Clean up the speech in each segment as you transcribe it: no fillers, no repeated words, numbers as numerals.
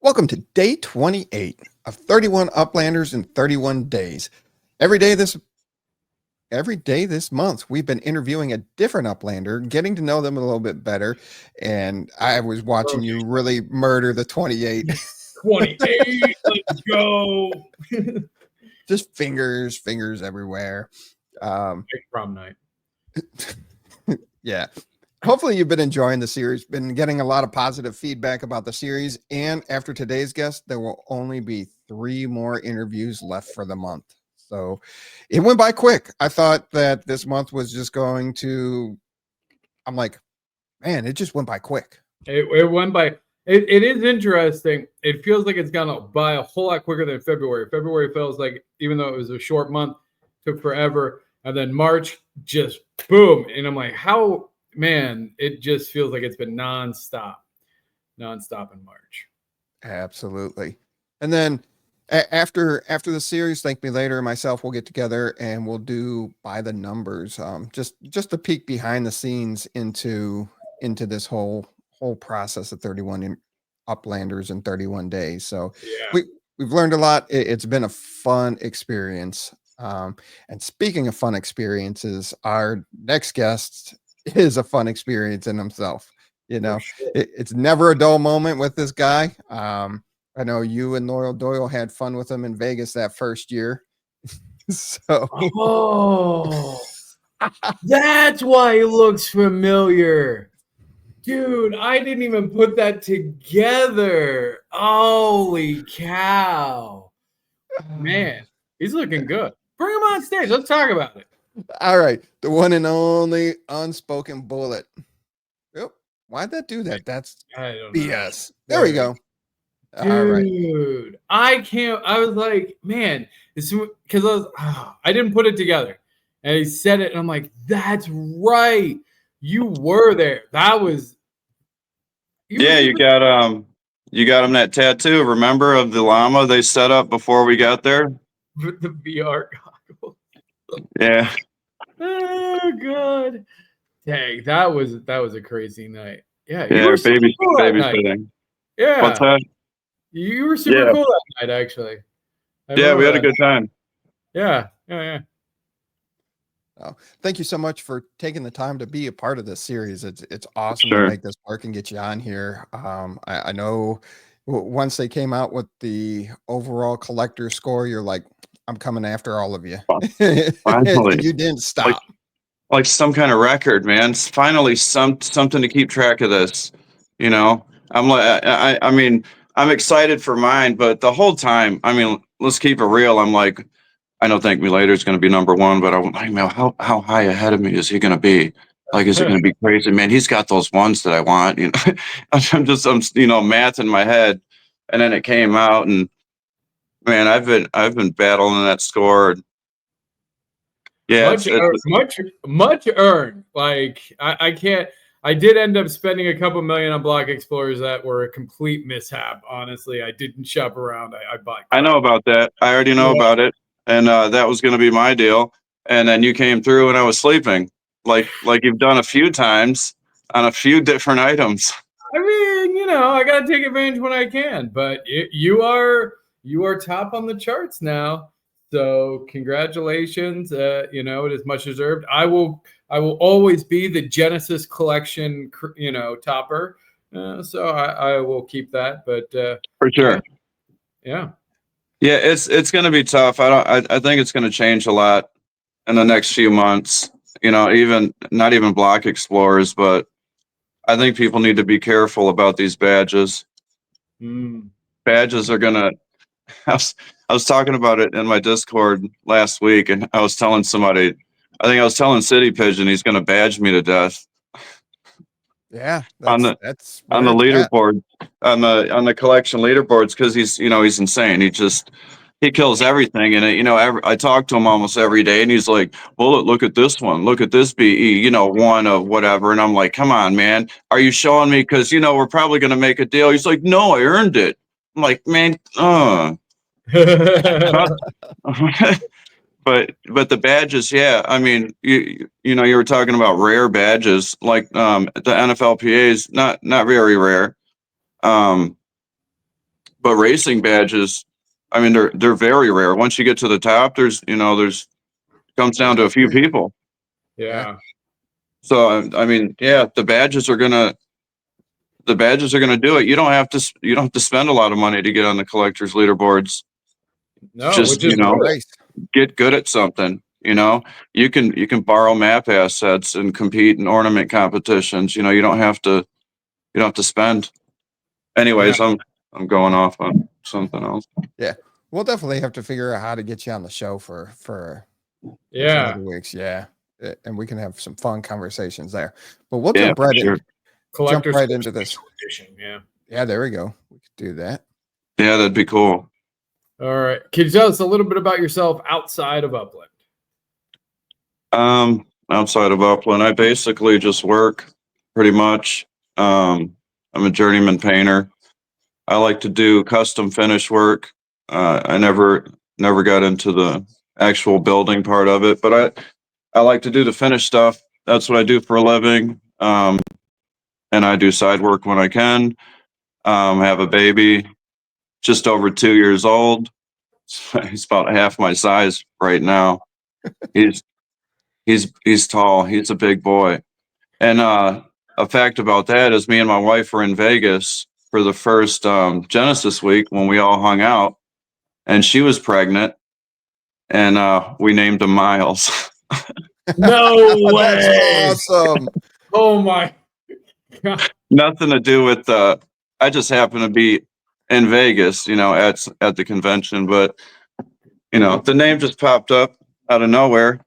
Welcome to day 28 of 31 Uplanders in 31 days. Every day this month, we've been interviewing a different Uplander, getting to know them a little bit better. And I was watching you really murder the 28. 28, let's go. Just fingers everywhere. Prom night. Yeah. Hopefully you've been enjoying the series, been getting a lot of positive feedback about the series. And after today's guest, there will only be 3 more interviews left for the month. So it went by quick. I thought that this month was just going to, I'm like, man, it just went by quick. It went by. It is interesting. It feels like it's gone by a whole lot quicker than February. February feels like, even though it was a short month, took forever. And then March just boom. And I'm like, how, man, it just feels like it's been nonstop in March. Absolutely. And then after the series, Thank Me Later and myself will get together and we'll do by the numbers, just a peek behind the scenes into this whole process of 31 Uplanders in 31 days. So yeah, we've learned a lot. It's been a fun experience. And speaking of fun experiences, our next guest is a fun experience in himself. You know, sure. it's never a dull moment with this guy. I know you and Loyal Doyle had fun with him in Vegas that first year. So, that's why it looks familiar. Dude, I didn't even put that together. Holy cow. Man, he's looking good. Bring him on stage. Let's talk about it. All right. The one and only Unspoken Bullet. Yep. Why'd that do that? That's BS. There we go. Dude, I can't. I was like, man, because I didn't put it together. And he said it, and I'm like, that's right. You were there. That was. You got him that tattoo. Remember, of the llama they set up before we got there. With the VR goggles. Yeah. Oh god. Dang, that was a crazy night. Yeah, you were babysitting. Yeah. What's that? You were super cool that night, actually. We had a good time. Yeah. Oh, thank you so much for taking the time to be a part of this series. It's awesome Sure. to make this work and get you on here. I know once they came out with the overall collector score, you're like, I'm coming after all of you. Finally. And you didn't stop. Like some kind of record, man. It's finally something to keep track of this. You know, I'm like, I mean, I'm excited for mine, but the whole time, I mean, let's keep it real. I'm like, I know Thank Me Later is going to be number 1, but I'm like, man, how high ahead of me is he going to be? Like, is it going to be crazy? Man, he's got those ones that I want. You know, I'm math in my head, and then it came out, and man, I've been battling that score. Yeah, much earned. Like I can't. I did end up spending a couple million on block explorers that were a complete mishap. Honestly, I didn't shop around. I bought. I know about that. I already know about it, and that was going to be my deal. And then you came through, and I was sleeping, like you've done a few times on a few different items. I mean, I got to take advantage when I can. But you are top on the charts now. So congratulations. It is much deserved. I will always be the Genesis collection, topper. So I will keep that. But for sure. Yeah. It's going to be tough. I think it's going to change a lot in the next few months. Even not even block explorers, but I think people need to be careful about these badges. Badges are going to. I was talking about it in my Discord last week, and I was telling somebody, I think I was telling City Pigeon he's going to badge me to death. Yeah, on the leaderboard, on the collection leaderboards, because he's insane. He kills everything, and I talk to him almost every day, and he's like, "Bullet, look at this one, look at this BE, one of whatever," and I'm like, "Come on, man, are you showing me? Because we're probably going to make a deal." He's like, "No, I earned it." I'm like, "Man, but the badges, yeah. I mean, you were talking about rare badges, like the NFLPA's not very rare. But racing badges, I mean, they're very rare. Once you get to the top, there's comes down to a few people. Yeah. So I mean, yeah, the badges are gonna do it. You don't have to spend a lot of money to get on the collectors leaderboards. No, Just which is cool. get good at something. You can borrow map assets and compete in ornament competitions. You don't have to spend. Anyways, I'm going off on something else. Yeah, we'll definitely have to figure out how to get you on the show for Yeah. some other weeks. Yeah, and we can have some fun conversations there. But we'll Yeah, jump right sure. in. Collector's Jump right into this. edition. Yeah. Yeah, there we go. We could do that. Yeah, that'd be cool. All right. Can you tell us a little bit about yourself outside of Upland? Outside of Upland, I basically just work pretty much. I'm a journeyman painter. I like to do custom finish work. I never got into the actual building part of it, but I like to do the finish stuff. That's what I do for a living. And I do side work when I can. Have a baby, just over 2 years old. He's about half my size right now. He's tall. He's a big boy. And a fact about that is me and my wife were in Vegas for the first Genesis week when we all hung out, and she was pregnant, and we named him Miles. No way. That's awesome. Oh my God. Nothing to do with I just happened to be in Vegas, at the convention, but the name just popped up out of nowhere.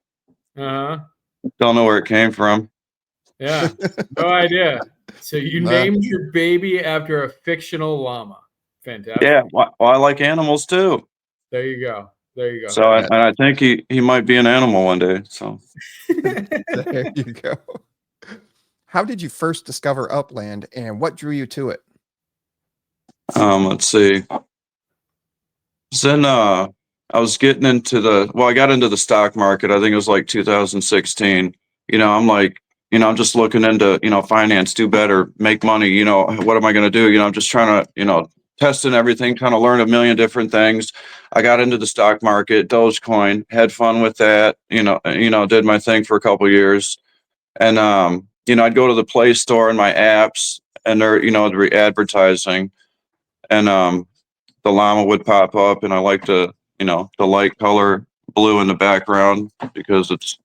Uh-huh. Don't know where it came from. Yeah. No idea. So you Nah. named your baby after a fictional llama. Fantastic. Yeah, well, I like animals too. There you go. There you go. So I think he might be an animal one day. So There you go. How did you first discover Upland, and what drew you to it? let's see. Then I was getting into I got into the stock market. I think it was like 2016. I'm like, I'm just looking into, finance, do better, make money. What am I going to do? I'm just trying to, testing everything, trying to learn a million different things. I got into the stock market, Dogecoin, had fun with that. Did my thing for a couple of years, and I'd go to the Play Store and my apps, and they're advertising, and the llama would pop up, and I like to, the light color blue in the background because it's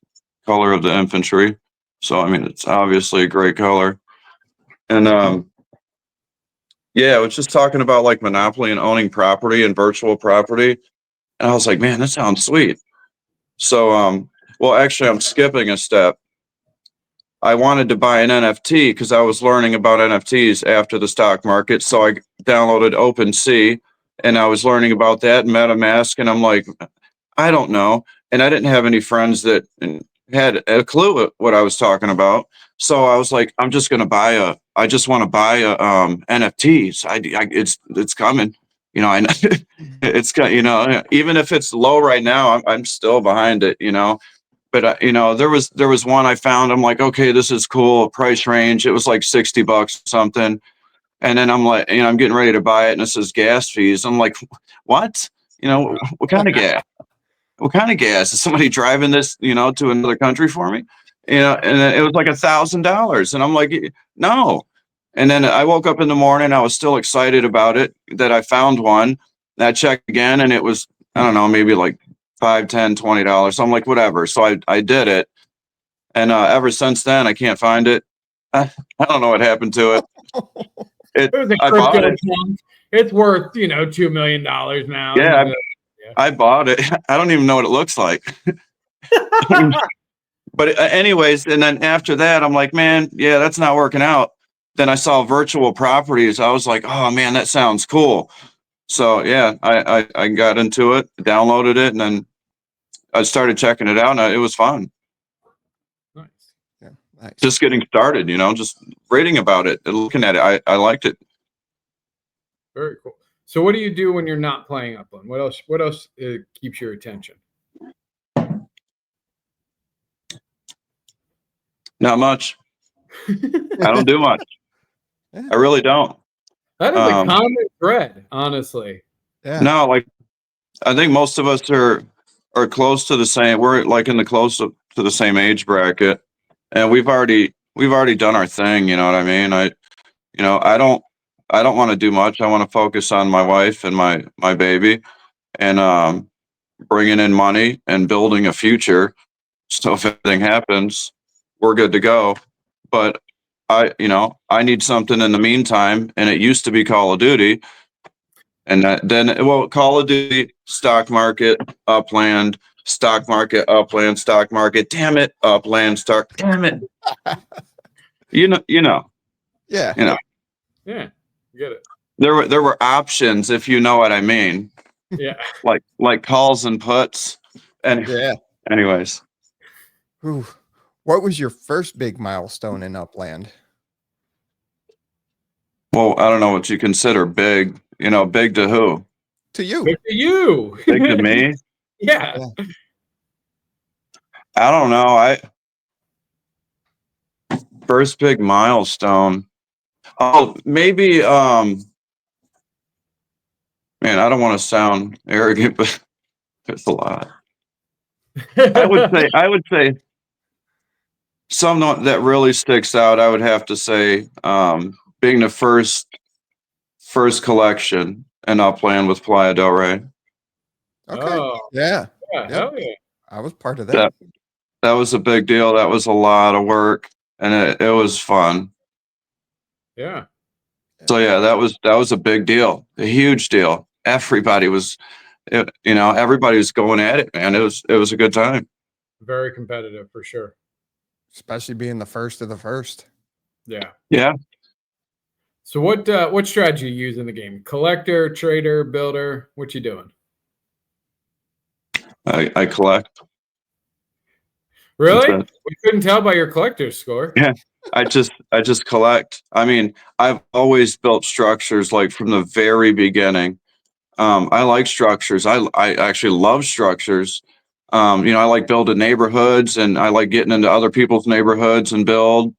color of the infantry. So, I mean, it's obviously a great color. And yeah, I was just talking about like Monopoly and owning property and virtual property. And I was like, man, that sounds sweet. So, well, actually, I'm skipping a step. I wanted to buy an NFT because I was learning about NFTs after the stock market. So I downloaded OpenSea, and I was learning about that and MetaMask. And I'm like, I don't know. And I didn't have any friends that had a clue what I was talking about. So I was like, I just want to buy NFTs. It's coming. I know it's got, even if it's low right now, I'm still behind it, But there was one I found. I'm like, okay, this is cool. Price range. It was like $60 something. And then I'm like, I'm getting ready to buy it, and it says gas fees. I'm like, what? What kind of gas? What kind of gas? Is somebody driving this, to another country for me? And then it was like $1,000. And I'm like, no. And then I woke up in the morning. I was still excited about it, that I found one. And I checked again, and it was, I don't know, maybe like $5, $10, $20. So I'm like, whatever. So I did it. And ever since then, I can't find it. I don't know what happened to it. It was a I bought crypto it. chunk. It's worth, $2 million now. Yeah, I bought it. I don't even know what it looks like. But anyways, and then after that, I'm like, man, yeah, that's not working out. Then I saw virtual properties. I was like, oh man, that sounds cool. So yeah, I got into it, downloaded it, and then I started checking it out, and it was fun. Nice. Yeah, nice. Just getting started, just reading about it and looking at it. I liked it. Very cool. So what do you do when you're not playing Upland? What else keeps your attention? Not much. I don't do much. I really don't. That is a common thread, honestly. Yeah. No, like I think most of us are close to the same. We're like in the close to the same age bracket, and we've already done our thing. You know what I mean? I don't want to do much. I want to focus on my wife and my baby, and bringing in money and building a future. So if anything happens, we're good to go. But I need something in the meantime, and it used to be Call of Duty, and then Call of Duty, stock market, Upland, stock market, Upland, stock market. Damn it, Upland, stock. Damn it. You know. Yeah. You know. Yeah, you get it. There were options, if you know what I mean. Yeah. Like calls and puts. And Yeah. anyways. Ooh. What was your first big milestone in Upland? Well, I don't know what you consider big. Big to who? To you. Big to you. Big to me? Yeah. I don't know. First big milestone. Oh, maybe man, I don't want to sound arrogant, but there's a lot. I would say something that really sticks out. I would have to say being the first collection in Upland with Playa del Rey. Okay. Oh, Yeah. yeah, hell yeah. I was part of that. That was a big deal. That was a lot of work, and it was fun. Yeah. So yeah, that was a big deal, a huge deal. Everybody was going at it, man. It was a good time. Very competitive for sure. Especially being the first of the first. Yeah. Yeah. So what strategy you use in the game? Collector, trader, builder? What you doing? I collect. Really? We couldn't tell by your collector's score. Yeah. I just collect. I mean, I've always built structures like from the very beginning. I like structures. I actually love structures. I like building neighborhoods, and I like getting into other people's neighborhoods and build.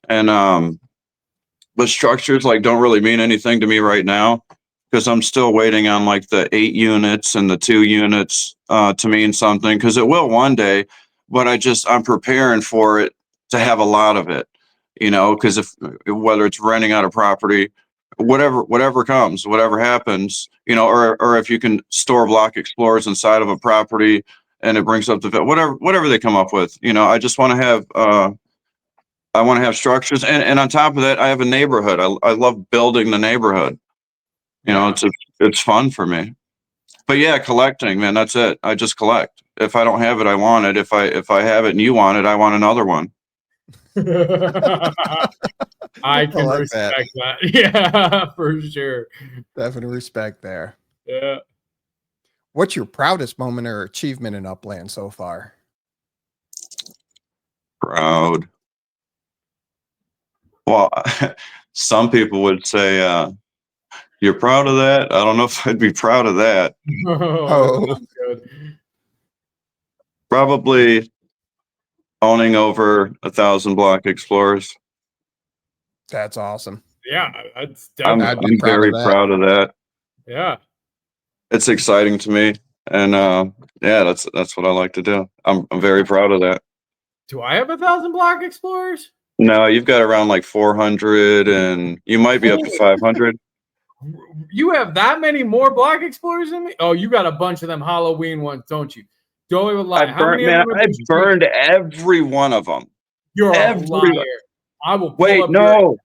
And but structures like don't really mean anything to me right now because I'm still waiting on like the 8 units and the 2 units to mean something, because it will one day. But I'm preparing for it to have a lot of it, because whether it's renting out a property, whatever comes, whatever happens, or if you can store block explorers inside of a property and it brings up the whatever they come up with, I just want to have structures, and on top of that, I have a neighborhood. I love building the neighborhood. It's fun for me. But yeah, collecting, man, that's it. I just collect. If I don't have it, I want it. If I have it and you want it, I want another one. I can like respect that. Yeah, for sure. Definitely respect there. Yeah. What's your proudest moment or achievement in Upland so far? Proud. Well, some people would say, you're proud of that? I don't know if I'd be proud of that. Oh. Good. Probably owning over 1,000 block explorers. That's awesome. Yeah, that's I'm definitely. very proud of that. Yeah. It's exciting to me. And yeah, that's what I like to do. I'm very proud of that. Do I have 1,000 block explorers? No, you've got around like 400, and you might be up to 500. You have that many more block explorers than me? Oh, you got a bunch of them Halloween ones, don't you? Don't even lie. I burned every one of them. You're a liar. I will pull wait. up No,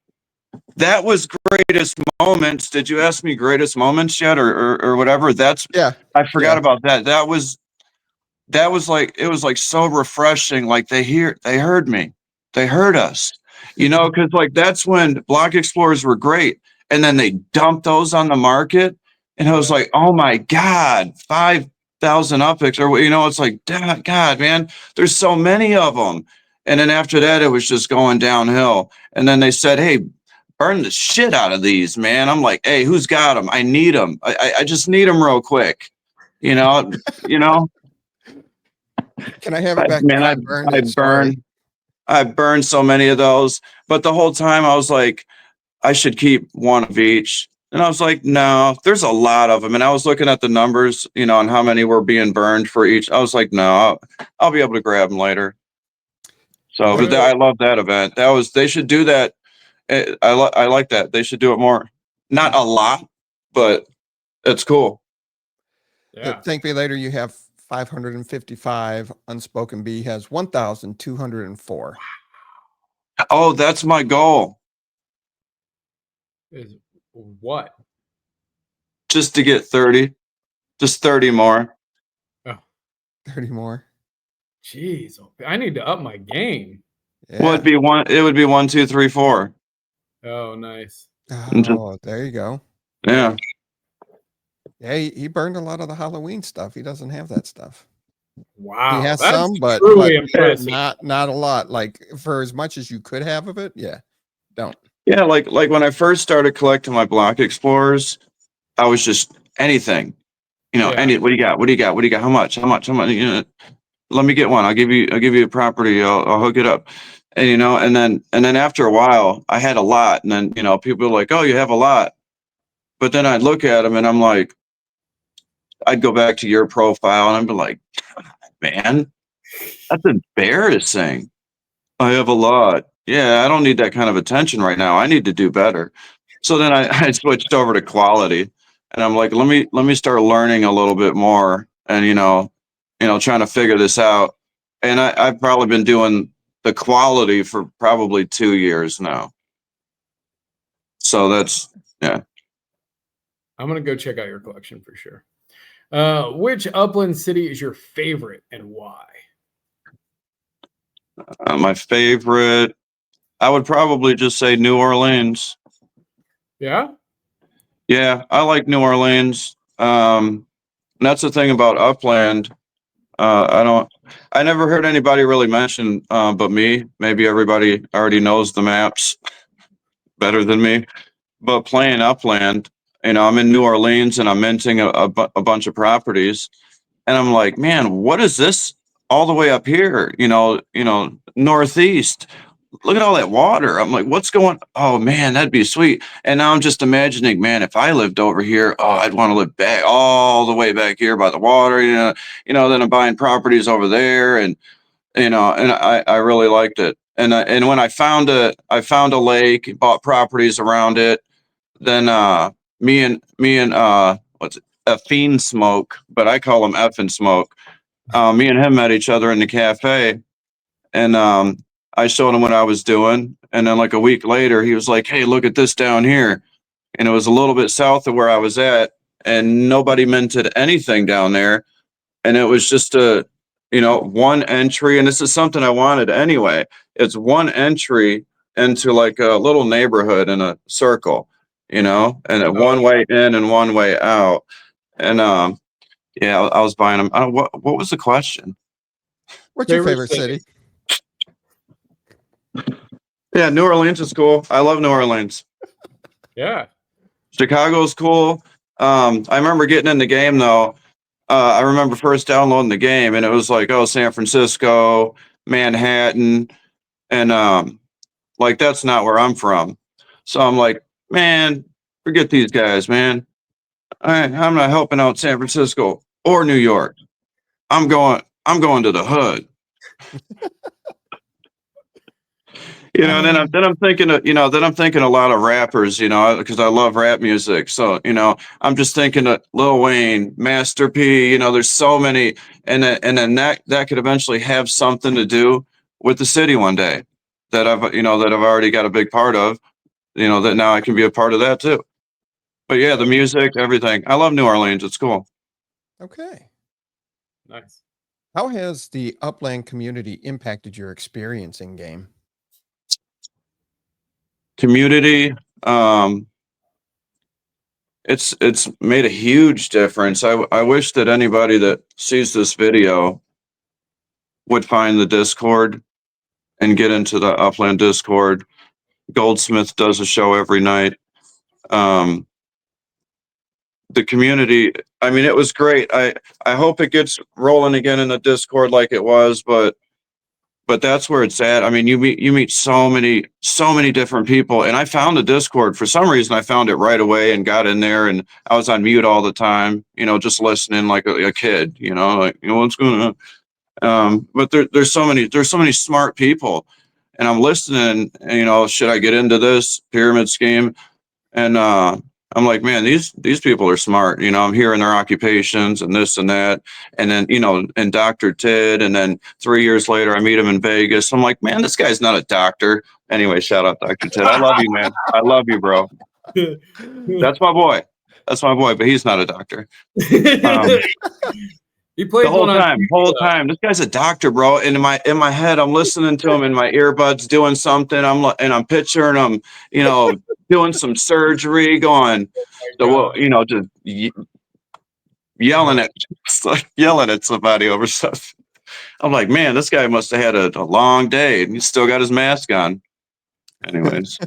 that was greatest moments. Did you ask me greatest moments yet, or whatever? Yeah. I forgot about that. That was like, it was like so refreshing. Like they heard me. They heard us, because like that's when block explorers were great. And then they dumped those on the market. And I was like, oh my God, 5,000 upics, or it's like, God, man, there's so many of them. And then after that, it was just going downhill. And then they said, hey, burn the shit out of these, man. I'm like, hey, who's got them? I need them. I just need them real quick. Can I have it back? Man, I burned so many of those, but the whole time I was like, I should keep one of each. And I was like, no, there's a lot of them. And I was looking at the numbers, you know, and how many were being burned for each. I was like, no, I'll be able to grab them later. So, but So, I love that event. They should do that. I like that. They should do it more. Not a lot, but it's cool. yeah. Thank me later. You have 555. Unspoken B has 1,204. Oh, that's my goal. Is what? Just to get 30, just 30 more. Oh, 30 more. jeez. I need to up my game. Yeah. Well, it would be 1, 2, 3, 4. Oh, nice. Oh, there you go. Yeah. Yeah, he burned a lot of the Halloween stuff. He doesn't have that stuff. Wow. He has That's some, but truly impressive. not a lot. Like for as much as you could have of it, yeah. Don't. Yeah, like when I first started collecting my block explorers, I was just anything. You know, Yeah. what do you got? What do you got? What do you got? How much? How much? How much? You know, let me get one. I'll give you a property. I'll hook it up. And you know, and then after a while, I had a lot, and then you know, people are like, "Oh, you have a lot," but then I'd look at them, and I'm like, I'd go back to your profile, and I'd be like, "Man, that's embarrassing. I have a lot. Yeah, I don't need that kind of attention right now. I need to do better." So then I switched over to quality, and I'm like, let me start learning a little bit more, and trying to figure this out. And I've probably been doing the quality for probably 2 years now. So that's yeah. I'm going to go check out your collection for sure. Which Upland city is your favorite and why? My favorite, I would probably just say New Orleans. Yeah. Yeah, I like New Orleans. And that's the thing about Upland. I never heard anybody really mention, but me. Maybe everybody already knows the maps better than me. But playing Upland, I'm in New Orleans and I'm minting a bunch of properties, and I'm like, man, what is this all the way up here? Northeast. Look at all that water. I'm like, what's going? Oh man, that'd be sweet. And now I'm just imagining, man, if I lived over here, oh, I'd want to live back all the way back here by the water. Then I'm buying properties over there, and and I really liked it. And when I found a lake, bought properties around it. Then me and what's it? A fiend smoke, but I call him F and smoke. Me and him met each other in the cafe, and I showed him what I was doing. And then like a week later, he was like, "Hey, look at this down here." And it was a little bit south of where I was at, and nobody minted anything down there. And it was just one entry. And this is something I wanted anyway. It's one entry into like a little neighborhood in a circle, and one way in and one way out. And yeah, I was buying them. What was the question? What's your favorite city? Yeah, New Orleans is cool. I love New Orleans. Yeah. Chicago's cool. I remember getting in the game though. I remember first downloading the game, and it was like, oh, San Francisco, Manhattan, and like that's not where I'm from. So I'm like, man, forget these guys, man. I'm not helping out San Francisco or New York. I'm going to the hood. Then I'm thinking of, then I'm thinking a lot of rappers, because I love rap music. So, I'm just thinking of Lil Wayne, Master P, there's so many, and then that could eventually have something to do with the city one day that I've already got a big part of, that now I can be a part of that too. But yeah, the music, everything. I love New Orleans. It's cool. Okay. Nice. How has the Upland community impacted your experience in game? Community, it's made a huge difference. I wish that anybody that sees this video would find the Discord and get into the Upland Discord. Goldsmith does a show every night. The community, I mean, it was great. I hope it gets rolling again in the Discord like it was, but but that's where it's at. I mean, you meet so many different people, and I found the Discord for some reason. I found it right away and got in there, and I was on mute all the time, just listening like a kid, like, what's going on. But there's so many smart people, and I'm listening, and, should I get into this pyramid scheme? And I'm like, man, these people are smart. I'm hearing their occupations and this and that. And then, and Dr. Tid. And then 3 years later, I meet him in Vegas. I'm like, man, this guy's not a doctor. Anyway, shout out Dr. Tid. I love you, man. I love you, bro. That's my boy. But he's not a doctor. He plays the whole time. This guy's a doctor, bro. And in my head, I'm listening to him in my earbuds doing something. I'm picturing him, doing some surgery, going, just yelling at somebody over stuff. I'm like, man, this guy must have had a long day, and he's still got his mask on. Anyways,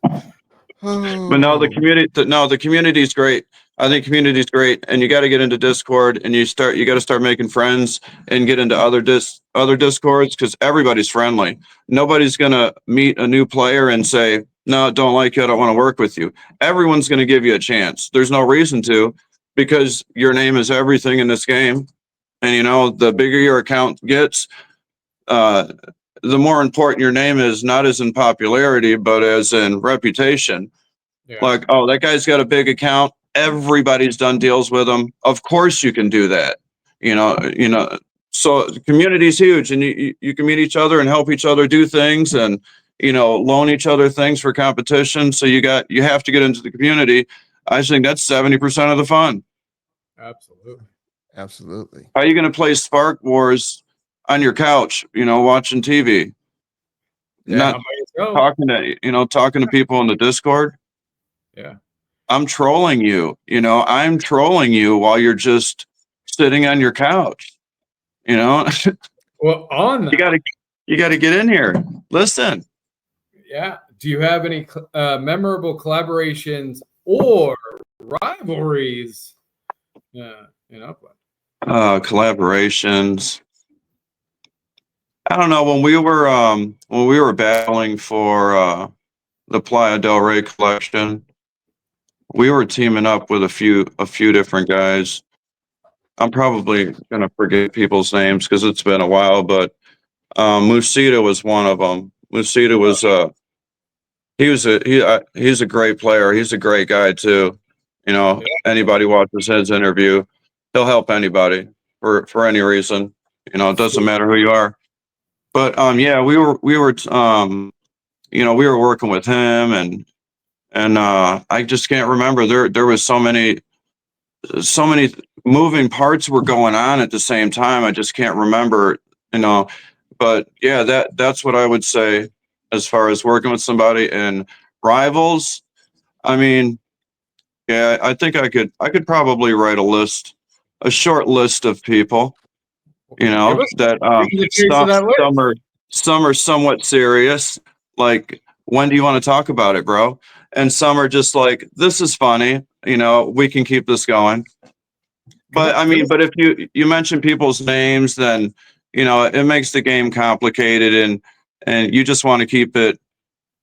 but no, the community's great. I think community is great, and you got to get into Discord, and you got to start making friends and get into other Discords, because everybody's friendly. Nobody's gonna meet a new player and say, no, don't like you, I don't want to work with you. Everyone's gonna give you a chance. There's no reason to, because your name is everything in this game, and the bigger your account gets, the more important your name is, not as in popularity, but as in reputation. Yeah. Like, oh, that guy's got a big account. Everybody's done deals with them. Of course you can do that. So the community's huge, and you can meet each other and help each other do things, and loan each other things for competition. So you have to get into the community. I think that's 70% of the fun. Absolutely. How are you going to play Spark Wars on your couch, watching TV? Yeah, not talking to people in the Discord. Yeah. I'm trolling you, I'm trolling you while you're just sitting on your couch, Well, on that, you got to get in here. Listen. Yeah. Do you have any memorable collaborations or rivalries in Upland? Collaborations. I don't know. When we were battling for the Playa del Rey collection, we were teaming up with a few different guys. I'm probably gonna forget people's names because it's been a while, but Musita was one of them. Musita was he's a great player. He's a great guy too. Anybody watches his interview, he'll help anybody for any reason. It doesn't matter who you are. But yeah, we were working with him, and I just can't remember. There was so many moving parts were going on at the same time. I just can't remember, But yeah, that's what I would say as far as working with somebody. And rivals, I mean, yeah, I think I could probably write a short list of people, that some are somewhat serious, like, when do you want to talk about it, bro? And some are just like, this is funny, we can keep this going. But I mean, but if you mention people's names, then it makes the game complicated, and you just want to keep it,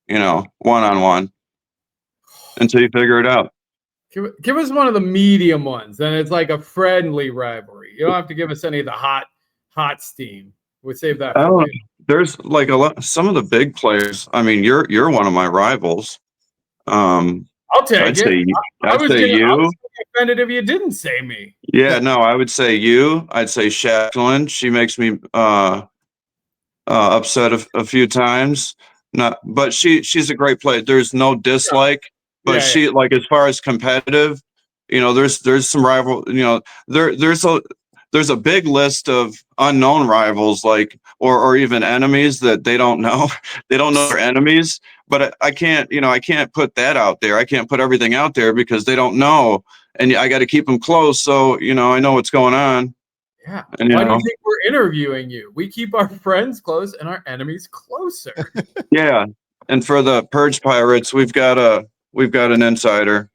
one-on-one until you figure it out. Give us one of the medium ones, and it's like a friendly rivalry. You don't have to give us any of the hot steam. We'll save that for later. There's like some of the big players. I mean, you're one of my rivals. I'll take it. I'd say you. I was offended if you didn't say me. Yeah, no, I would say you. I'd say Shacklin. She makes me upset a few times. But she's a great player. There's no dislike, but she like, as far as competitive, there's some rival. There's a big list of unknown rivals, like, or even enemies that they don't know. They don't know their enemies, but I can't put that out there. I can't put everything out there because they don't know, and I got to keep them close. So, I know what's going on. Yeah. And, why do you think we're interviewing you? We keep our friends close and our enemies closer. Yeah. And for the Purge Pirates, we've got an insider.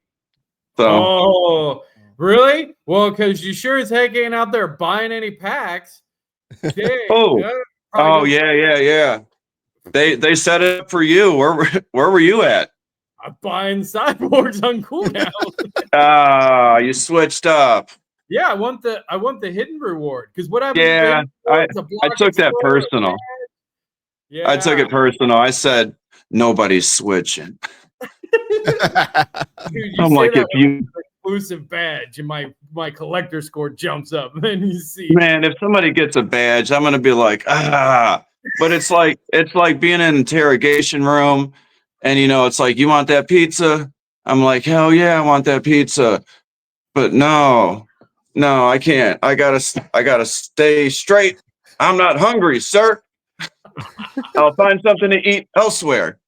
So. Oh, really? Well, because you sure as heck ain't out there buying any packs. Oh, Oh yeah. They set it up for you. Where were you at? I'm buying sideboards on cooldown. Ah, you switched up. Yeah, I want the hidden reward because what happens? Yeah, I took that personal. Yeah, I took it personal. I said nobody's switching. Dude, you I'm say like, that if you exclusive badge and my collector score jumps up, and then you see, man, if somebody gets a badge, I'm gonna be like, ah. But it's like being in an interrogation room, and it's like, you want that pizza? I'm like, hell yeah, I want that pizza. But no, I can't. I gotta stay straight. I'm not hungry, sir. I'll find something to eat elsewhere.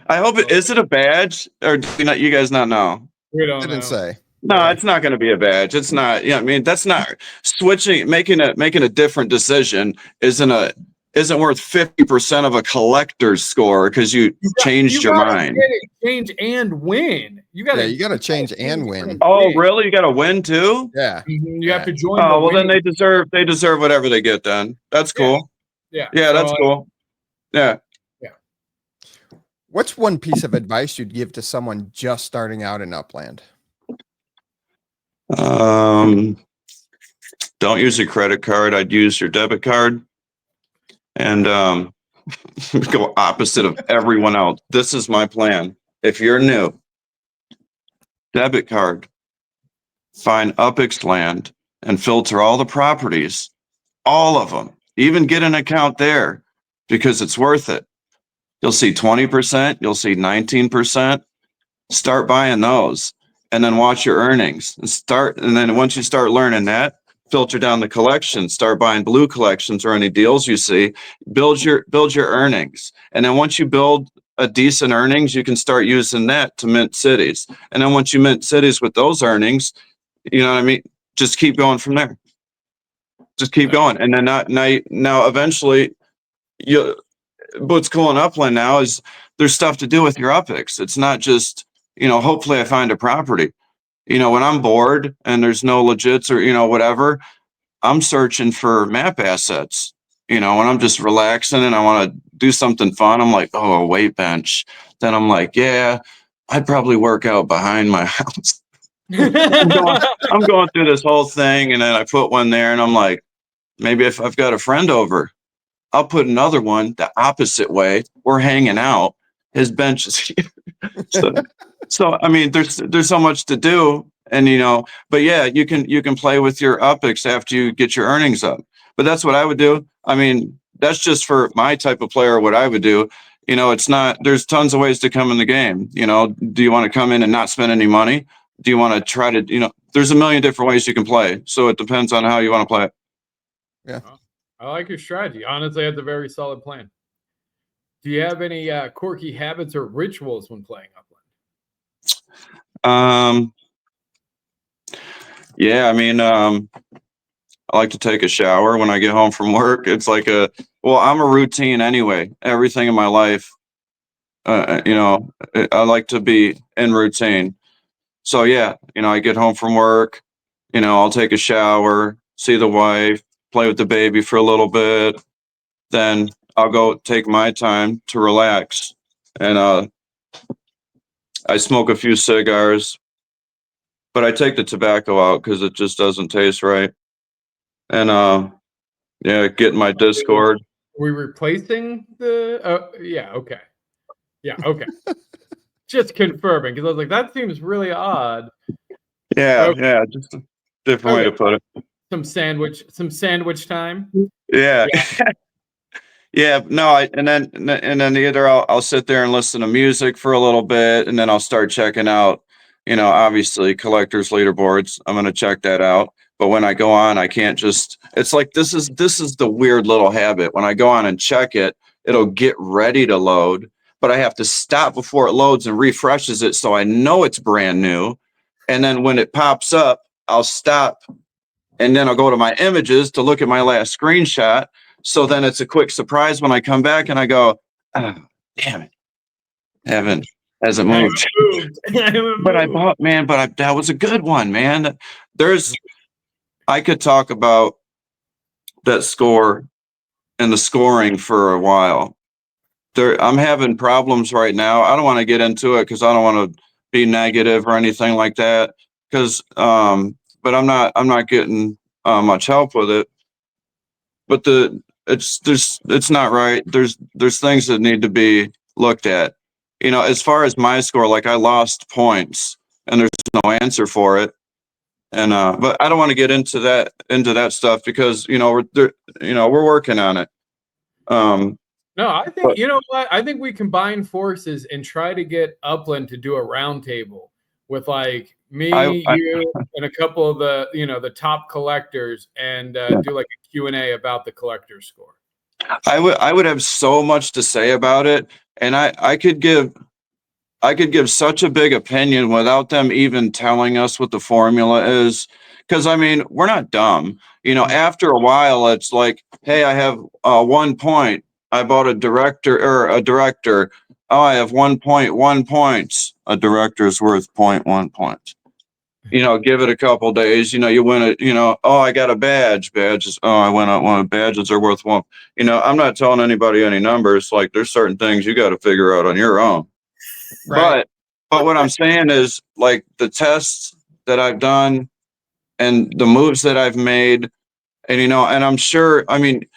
I hope is it a badge, or do you guys not know? we don't Didn't know. say. No, it's not going to be a badge. It's not. Yeah, I mean, that's not switching. Making a different decision isn't worth 50% of a collector's score because you changed your mind. Change and win. You got to change and win. Oh, really? You got to win too? Yeah. You have to join. Oh, well, then they deserve whatever they get. Then that's cool. Yeah, that's cool. Yeah. What's one piece of advice you'd give to someone just starting out in Upland? Don't use a credit card. I'd use your debit card, and go opposite of everyone else. This is my plan. If you're new, debit card, find Upland and filter all the properties, all of them. Even get an account there because it's worth it. You'll see 20%. You'll see 19%. Start buying those. And then watch your earnings and then once you start learning that, filter down the collection, start buying blue collections or any deals you see, build your earnings. And then once you build a decent earnings, you can start using that to mint cities. And then once you mint cities with those earnings, you know what I mean? Just keep going from there. Just keep going. And then now eventually what's cool in Upland now is there's stuff to do with your UPIX. It's not just, hopefully I find a property. When I'm bored and there's no legits or, whatever, I'm searching for map assets. When I'm just relaxing and I want to do something fun, I'm like, oh, a weight bench. Then I'm like, yeah, I'd probably work out behind my house. I'm going through this whole thing, and then I put one there, and I'm like, maybe if I've got a friend over, I'll put another one the opposite way. We're hanging out. His bench is here. So I mean, there's so much to do, and but yeah, you can play with your UPIX after you get your earnings up. But that's what I would do. I mean, that's just for my type of player. What I would do. It's not. There's tons of ways to come in the game. Do you want to come in and not spend any money? Do you want to try to? There's a million different ways you can play. So it depends on how you want to play it. Yeah. I like your strategy. Honestly, that's a very solid plan. Do you have any quirky habits or rituals when playing Upland? Yeah, I mean, I like to take a shower when I get home from work. It's like I'm a routine anyway. Everything in my life, I like to be in routine. So yeah, I get home from work, I'll take a shower, see the wife, play with the baby for a little bit. Then I'll go take my time to relax. And I smoke a few cigars, but I take the tobacco out because it just doesn't taste right. And get my Discord. Are we replacing the yeah, okay. Yeah, okay. Just confirming, because I was like, that seems really odd. Yeah, just a different way to put it. Some sandwich time. Yeah. Yeah, no, and then either I'll sit there and listen to music for a little bit, and then I'll start checking out, obviously collectors leaderboards. I'm gonna check that out. But when I go on, I can't just. It's like this is the weird little habit. When I go on and check it, it'll get ready to load, but I have to stop before it loads and refreshes it, so I know it's brand new. And then when it pops up, I'll stop, and then I'll go to my images to look at my last screenshot. So then it's a quick surprise when I come back and I go, oh, damn it. Hasn't moved. But I bought, man, that was a good one, man. I could talk about that score and the scoring for a while. I'm having problems right now. I don't want to get into it because I don't want to be negative or anything like that. Because, but I'm not getting much help with it. But it's not right. There's things that need to be looked at. You know, as far as my score, like I lost points and there's no answer for it. And but I don't want to get into that stuff because we're working on it. No, I think you know what? I think we combine forces and try to get Upland to do a roundtable with like me, you, and a couple of the top collectors, and do like a Q&A about the collector score. I would have so much to say about it, and I could give such a big opinion without them even telling us what the formula is. Because I mean, we're not dumb. You know, after a while, it's like, hey, I have 1 point. I bought a director. Oh, I have 1.1 points. A director's worth 0.1 points. You know, give it a couple days. You know, you win it. You know, oh, I got a badge. Badges. Oh, I went out one. Badges are worth one. You know, I'm not telling anybody any numbers. Like, there's certain things you got to figure out on your own. Right. But what I'm saying is, like, the tests that I've done and the moves that I've made, and and I'm sure, I mean,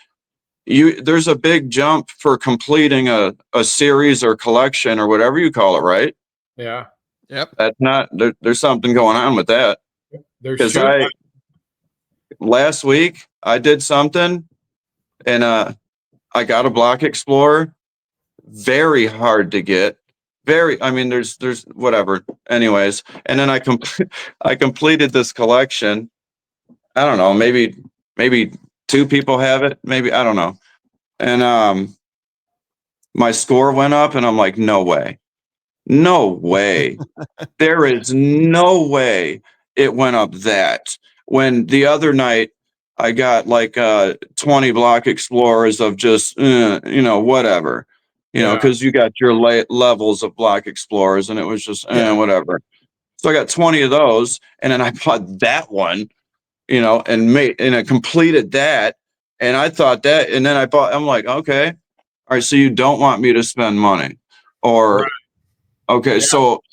there's a big jump for completing a series or collection or whatever you call it, right? Yeah. Yep. That's not there's something going on with that. Because last week I did something and I got a block explorer, very hard to get. I mean, there's whatever. Anyways, and then I completed this collection. I don't know, maybe 2 people have it, maybe, I don't know. And my score went up and I'm like, no way. No way. There is no way it went up that. When the other night I got like 20 block explorers of just whatever. Because you got your levels of block explorers, and it was just whatever. So I got 20 of those, and then I bought that one, and I completed that, and I thought that, and then I'm like, okay, all right, so you don't want me to spend money, or okay, so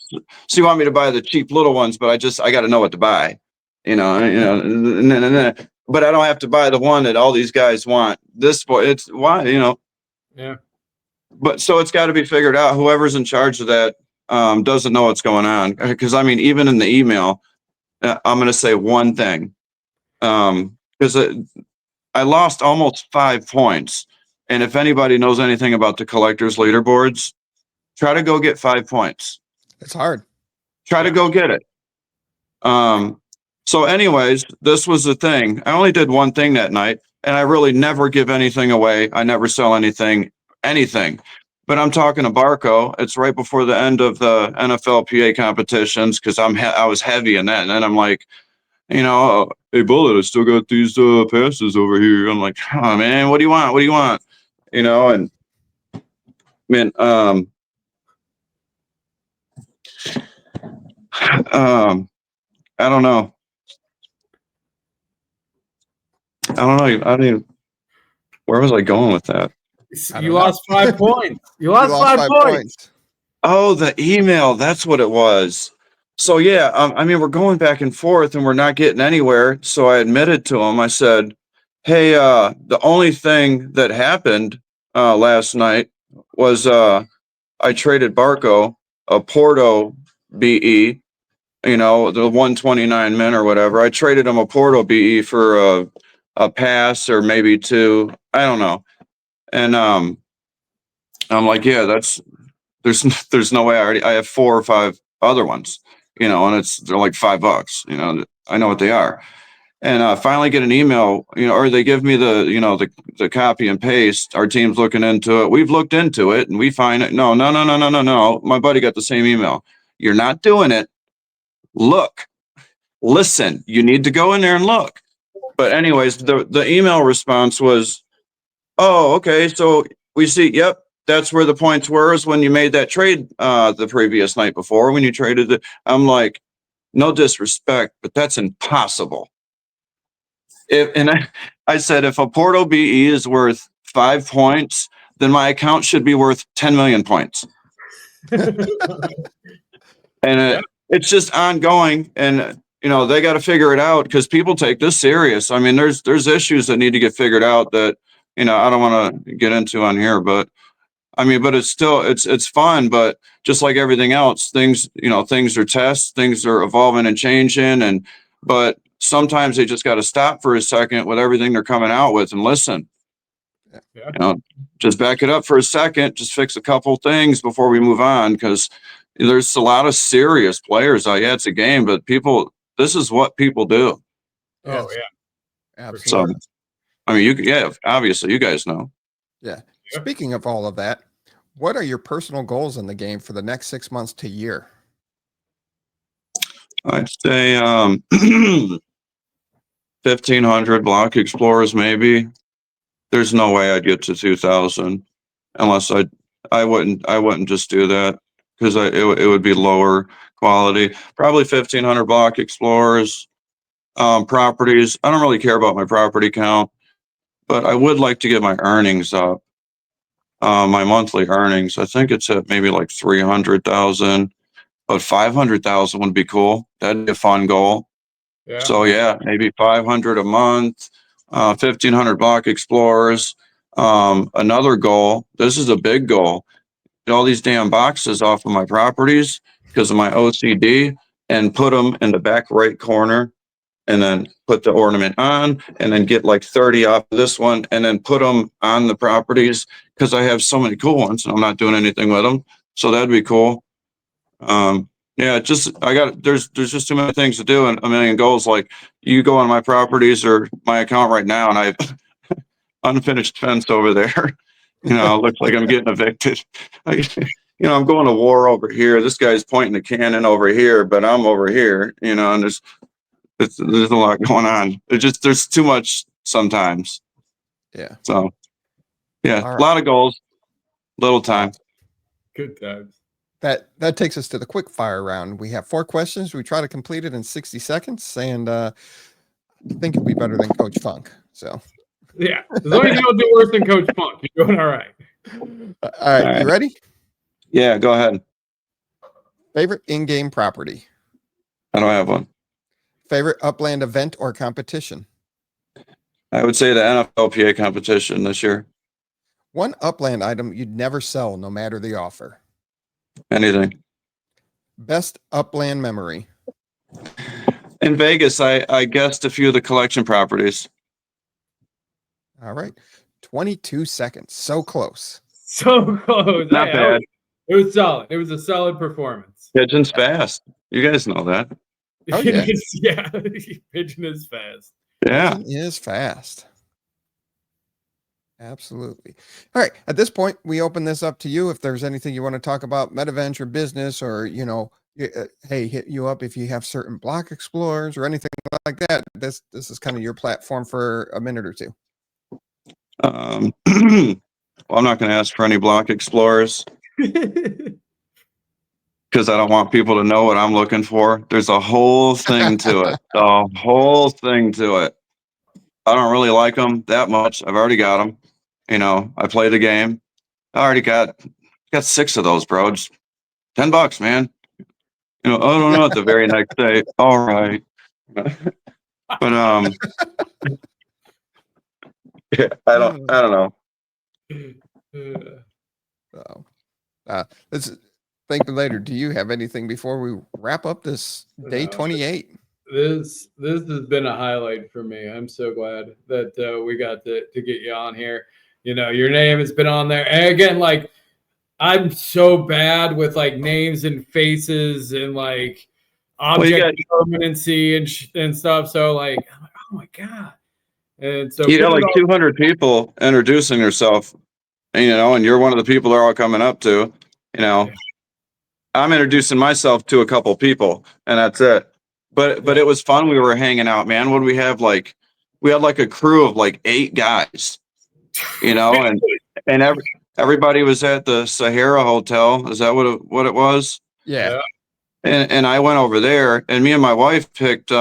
you want me to buy the cheap little ones, but I got to know what to buy, but I don't have to buy the one that all these guys want. It's why, Yeah. But so it's got to be figured out. Whoever's in charge of that doesn't know what's going on. Because I mean, even in the email, I'm going to say one thing. Because I lost almost 5 points. And if anybody knows anything about the collectors leaderboards, try to go get 5 points. It's hard. Try to go get it. So anyways, this was the thing. I only did one thing that night, and I really never give anything away. I never sell anything. But I'm talking to Barco. It's right before the end of the NFLPA competitions because I was heavy in that, and then I'm like, hey Bullet, I still got these passes over here. I'm like, oh man, what do you want? What do you want? And man, I don't know. I don't even. Where was I going with that? You lost 5 points. You lost 5 points. Oh, the email. That's what it was. So yeah, I mean, we're going back and forth and we're not getting anywhere. So I admitted to him. I said, hey, the only thing that happened last night was I traded Barco a Porto BE, the 129 min or whatever. I traded him a Porto BE for a pass or maybe 2. I don't know. And I'm like, yeah, there's no way. I have 4 or 5 other ones, and they're like $5. I know what they are. And finally get an email, or they give me the copy and paste. Our team's looking into it. We've looked into it and we find it. No. My buddy got the same email. You're not doing it. Look, listen, you need to go in there and look. But anyways, the email response was, oh, okay. So we see, yep, that's where the points were, is when you made that trade the previous night before, when you traded it. I'm like, no disrespect, but that's impossible. I said, if a Porto BE is worth 5 points, then my account should be worth 10 million points. And it's just ongoing, and they got to figure it out, because people take this serious. I mean, there's issues that need to get figured out that I don't want to get into on here, but I mean, but it's still it's fun. But just like everything else, things are tests, things are evolving and changing, but sometimes they just got to stop for a second with everything they're coming out with and listen. Yeah. Just back it up for a second, just fix a couple things before we move on, because there's a lot of serious players. Yeah, it's a game, but this is what people do. Oh Yes. yeah, Absolutely. So, I mean, obviously you guys know. Yeah. Speaking of all of that, what are your personal goals in the game for the next 6 months to year? I'd say 1,500 block explorers, maybe. There's no way I'd get to 2,000 unless I wouldn't just do that, because it would be lower quality. Probably 1,500 block explorers. Properties, I don't really care about my property count, but I would like to get my earnings up. My monthly earnings, I think it's at maybe like 300,000, but 500,000 would be cool. That'd be a fun goal. yeah. So maybe 500 a month, 1,500 block explorers. Another goal, this is a big goal, get all these damn boxes off of my properties because of my OCD, and put them in the back right corner, and then put the ornament on, and then get like 30 off of this one, and then put them on the properties, because I have so many cool ones and I'm not doing anything with them. So that'd be cool. There's just too many things to do, and a million goals. Like, you go on my properties or my account right now, and I have unfinished fence over there. It looks like I'm getting evicted. I'm going to war over here. This guy's pointing a cannon over here, but I'm over here, and there's a lot going on. There's too much sometimes. Yeah. So, yeah, All a lot of goals, little time. Good times. That takes us to the quick fire round. We have 4 questions. We try to complete it in 60 seconds, and I think it'll be better than Coach Funk. So, yeah, as long as you don't do worse than Coach Funk, you're doing all right. All right. You ready? Yeah, go ahead. Favorite in-game property? I don't have one. Favorite Upland event or competition? I would say the NFLPA competition this year. One Upland item you'd never sell, no matter the offer. Anything. Best Upland memory? In Vegas, I guessed a few of the collection properties. All right. 22 seconds. So close. So close. Not bad. It was solid. It was a solid performance. Pigeon's fast. You guys know that. Oh, yeah. Yeah. Pigeon is fast. Yeah. Pigeon is fast. Absolutely. All right. At this point, we open this up to you. If there's anything you want to talk about, Metaventure business, or, hey, hit you up if you have certain block explorers or anything like that. This is kind of your platform for a minute or two. Well, I'm not going to ask for any block explorers, because I don't want people to know what I'm looking for. There's a whole thing to it. A whole thing to it. I don't really like them that much. I've already got them. I play the game. I already got 6 of those, bro. Just $10, man. I don't know, at the very next day. All right. But yeah, I don't know. So, let's think later. Do you have anything before we wrap up this day 28? This has been a highlight for me. I'm so glad that we got to get you on here. Your name has been on there. And again, like, I'm so bad with like names and faces and like object permanency and stuff. So like, I'm like, oh my God. And so you got like 200 people introducing yourself, and you're one of the people they're all coming up to. I'm introducing myself to a couple people, and that's it. But it was fun. We were hanging out, man. What do we have? Like, we had like a crew of like 8 guys, and everybody was at the Sahara Hotel. Is that what it was? Yeah. And I went over there, and me and my wife picked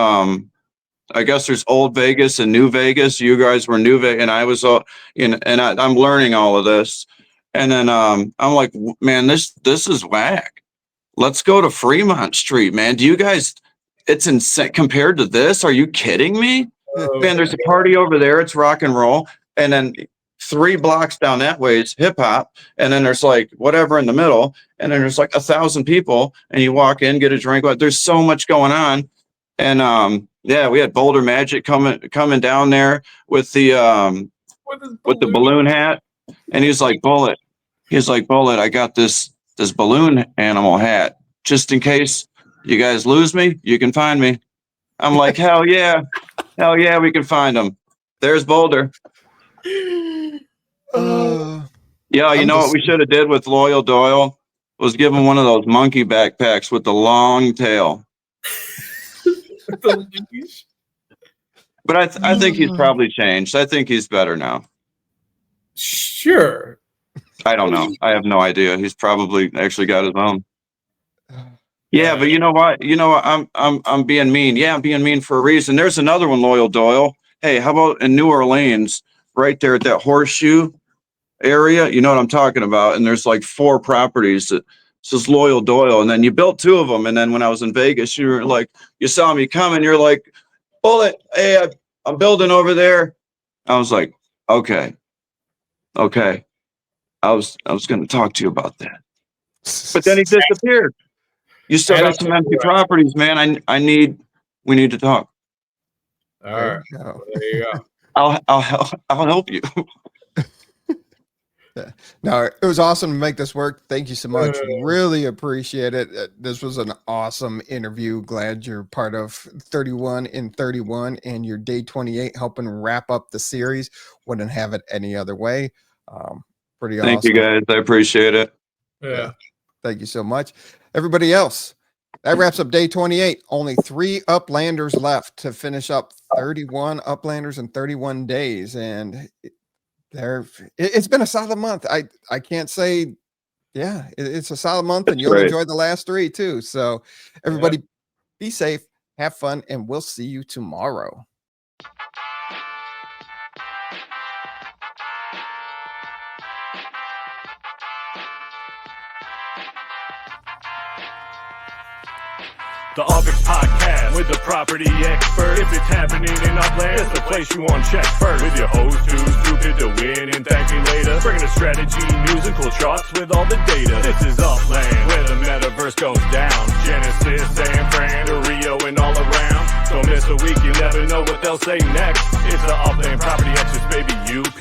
I guess there's old Vegas and new Vegas. You guys were new Vegas, and I was, I'm learning all of this. And then I'm like, man, this is whack. Let's go to Fremont Street, man. Do you guys? It's insane compared to this. Are you kidding me? Man, there's a party over there. It's rock and roll, and then 3 blocks down that way is hip hop, and then there's like whatever in the middle, and then there's like 1,000 people, and you walk in, get a drink. There's so much going on, and yeah, we had Boulder Magic coming down there with the balloon hat, and he's like, Bullet, I got this balloon animal hat just in case you guys lose me. You can find me. I'm like, hell yeah, we can find him. There's Boulder. Yeah, you know what we should have did with Loyal Doyle was give him one of those monkey backpacks with the long tail. But I think he's probably changed. I think he's better now. Sure. I don't know. I have no idea. He's probably actually got his own. Yeah, but you know what? I'm being mean. Yeah, I'm being mean for a reason. There's another one, Loyal Doyle. Hey, how about in New Orleans, right there at that horseshoe area? You know what I'm talking about? And there's like 4 properties that says Loyal Doyle. And then you built 2 of them. And then when I was in Vegas, you were like, you saw me coming. You're like, Bullet, hey, I'm building over there. I was like, okay. I was going to talk to you about that. But then he disappeared. You still got some empty properties, man. We need to talk. All right. There you go. I'll help you. No, it was awesome to make this work. Thank you so much. Really appreciate it. This was an awesome interview. Glad you're part of 31 in 31 and your day 28 helping wrap up the series. Wouldn't have it any other way. Pretty awesome. Thank you guys. I appreciate it. Yeah. Thank you so much. Everybody else, that wraps up day 28. Only 3 Uplanders left to finish up 31 Uplanders in 31 days. And it's been a solid month. I can't say, yeah, it's a solid month. And you'll enjoy the last 3 too. So everybody be safe, have fun, and we'll see you tomorrow. The Uplanders podcast with the property expert. If it's happening in Upland, it's the place you want to check first. With your host who's stupid to win and thank me later. Bringing the strategy, news, and cool charts with all the data. This is Upland, where the Metaverse goes down. Genesis, San Fran, to Rio, and all around. Don't miss a week, you never know what they'll say next. It's the Upland property experts, baby, UP.